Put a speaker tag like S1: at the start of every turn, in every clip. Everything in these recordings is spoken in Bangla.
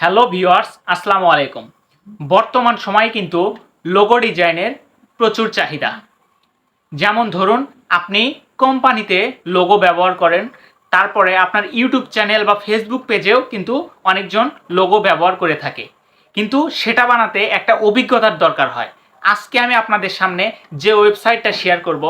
S1: হ্যালো ভিউয়ার্স, আসসালামু আলাইকুম। বর্তমান সময়ে কিন্তু লোগো ডিজাইনের প্রচুর চাহিদা। যেমন ধরুন, আপনি কোম্পানিতে লোগো ব্যবহার করেন, তারপরে আপনার ইউটিউব চ্যানেল বা ফেসবুক পেজেও কিন্তু অনেকজন লোগো ব্যবহার করে থাকে, কিন্তু সেটা বানাতে একটা অভিজ্ঞতার দরকার হয়। আজকে আমি আপনাদের সামনে যে ওয়েবসাইটটা শেয়ার করব,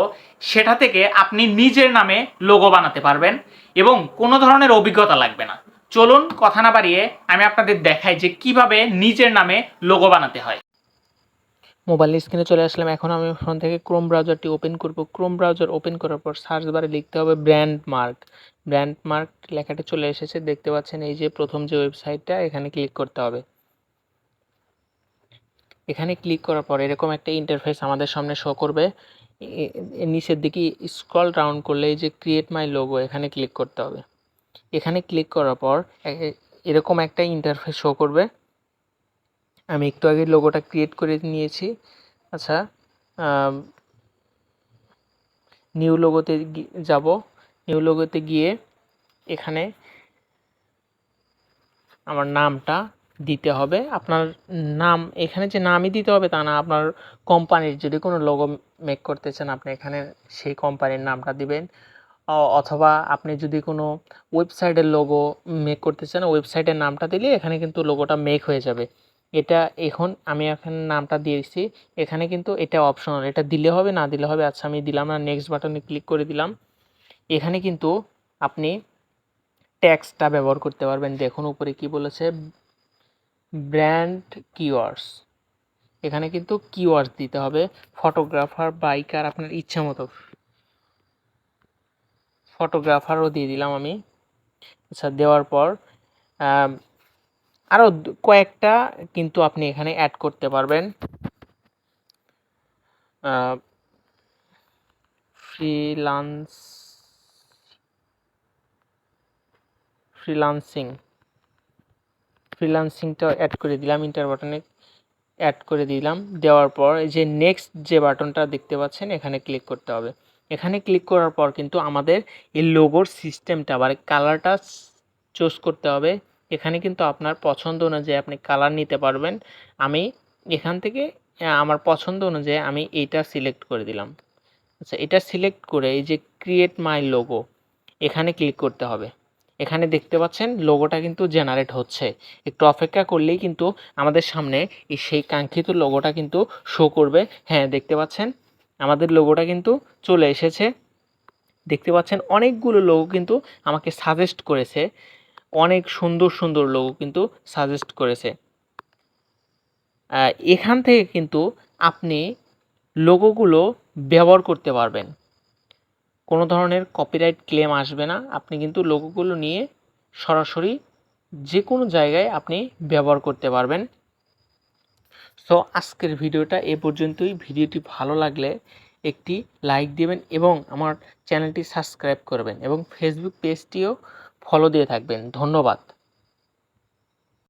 S1: সেটা থেকে আপনি নিজের নামে লোগো বানাতে পারবেন এবং কোনো ধরনের অভিজ্ঞতা লাগবে না। চলুন কথা না বাড়িয়ে আমি আপনাদের দেখাই যে কিভাবে নিজের নামে লোগো বানাতে হয়।
S2: মোবাইল স্ক্রিনে চলে আসলাম। এখন আমি ফোন থেকে ক্রোম ব্রাউজারটি ওপেন করব। ক্রোম ব্রাউজার ওপেন করার পর সার্চ বারে লিখতে হবে ব্র্যান্ডমার্ক। ব্র্যান্ডমার্ক লেখাটি চলে এসেছে, দেখতে পাচ্ছেন। এই যে প্রথম যে ওয়েবসাইটটা, এখানে ক্লিক করতে হবে। এখানে ক্লিক করার পর এরকম একটা ইন্টারফেস আমাদের সামনে শো করবে। নিচের দিকে স্ক্রল ডাউন করলে এই যে ক্রিয়েট মাই লোগো, এখানে ক্লিক করতে হবে। এখানে ক্লিক করার পর এরকম একটা ইন্টারফেস শো করবে। আমি একটু আগে লোগোটা ক্রিয়েট করে নিয়েছি। আচ্ছা, নিউ লোগোতে যাব। নিউ লোগোতে গিয়ে এখানে আমার নামটা দিতে হবে। আপনার নাম এখানে যে নামই দিতে হবে তা না, আপনার কোম্পানির যদি কোনো লোগো মেক করতে চান, আপনি এখানে সেই কোম্পানির নামটা দিবেন। অথবা আপনি যদি কোনো ওয়েবসাইটের লোগো মেক করতে চান, ওয়েবসাইটের নামটা দিলে এখানে কিন্তু লোগোটা মেক হয়ে যাবে। এটা এখন আমি এখানে নামটা দিয়েছি। এখানে কিন্তু এটা অপশনাল, এটা দিলে হবে না দিলে হবে। আচ্ছা, আমি দিলাম না, নেক্সট বাটনে ক্লিক করে দিলাম। এখানে কিন্তু আপনি ট্যাক্সটা ব্যবহার করতে পারবেন। দেখুন উপরে কি বলেছে, ব্র্যান্ড কিওয়ার্ডস। এখানে কিন্তু কিওয়ার্ডস দিতে হবে। ফটোগ্রাফার, বাইকার, আপনার ইচ্ছা মতো ফটোগ্রাফারও দিয়ে দিলাম আমি। আচ্ছা, দেওয়ার পর আরও কয়েকটা কিন্তু আপনি এখানে অ্যাড করতে পারবেন। ফ্রিল্যান্সিংটা অ্যাড করে দিলাম। ইন্টার বাটনে অ্যাড করে দিলাম। দেওয়ার পর এই যে নেক্সট যে বাটনটা দেখতে পাচ্ছেন, এখানে ক্লিক করতে হবে। এখানে ক্লিক করার পর কিন্তু আমাদের এই লোগোর সিস্টেমটা বা কালারটা চুজ করতে হবে। এখানে কিন্তু আপনার পছন্দ অনুযায়ী আপনি কালার নিতে পারবেন। আমি এখান থেকে আমার পছন্দ অনুযায়ী আমি এইটা সিলেক্ট করে দিলাম। আচ্ছা, এটা সিলেক্ট করে এই যে ক্রিয়েট মাই লোগো, এখানে ক্লিক করতে হবে। এখানে দেখতে পাচ্ছেন লোগোটা কিন্তু জেনারেট হচ্ছে। একটু অপেক্ষা করলেই কিন্তু আমাদের সামনে সেই কাঙ্ক্ষিত লোগোটা কিন্তু শো করবে। হ্যাঁ, দেখতে পাচ্ছেন আমাদের লোগোটা কিন্তু চলে এসেছে। দেখতে পাচ্ছেন অনেকগুলো লোগো কিন্তু আমাকে সাজেস্ট করেছে। অনেক সুন্দর সুন্দর লোগো কিন্তু সাজেস্ট করেছে। এখান থেকে কিন্তু আপনি লোগোগুলো ব্যবহার করতে পারবেন। কোনো ধরনের কপিরাইট ক্লেম আসবে না। আপনি কিন্তু লোগোগুলো নিয়ে সরাসরি যে কোনো জায়গায় আপনি ব্যবহার করতে পারবেন। সো আজকের ভিডিওটা এ পর্যন্তই। ভিডিওটি ভালো লাগলে একটি লাইক দেবেন এবং আমার চ্যানেলটি সাবস্ক্রাইব করবেন এবং ফেসবুক পেজটিও ফলো দিয়ে থাকবেন। ধন্যবাদ।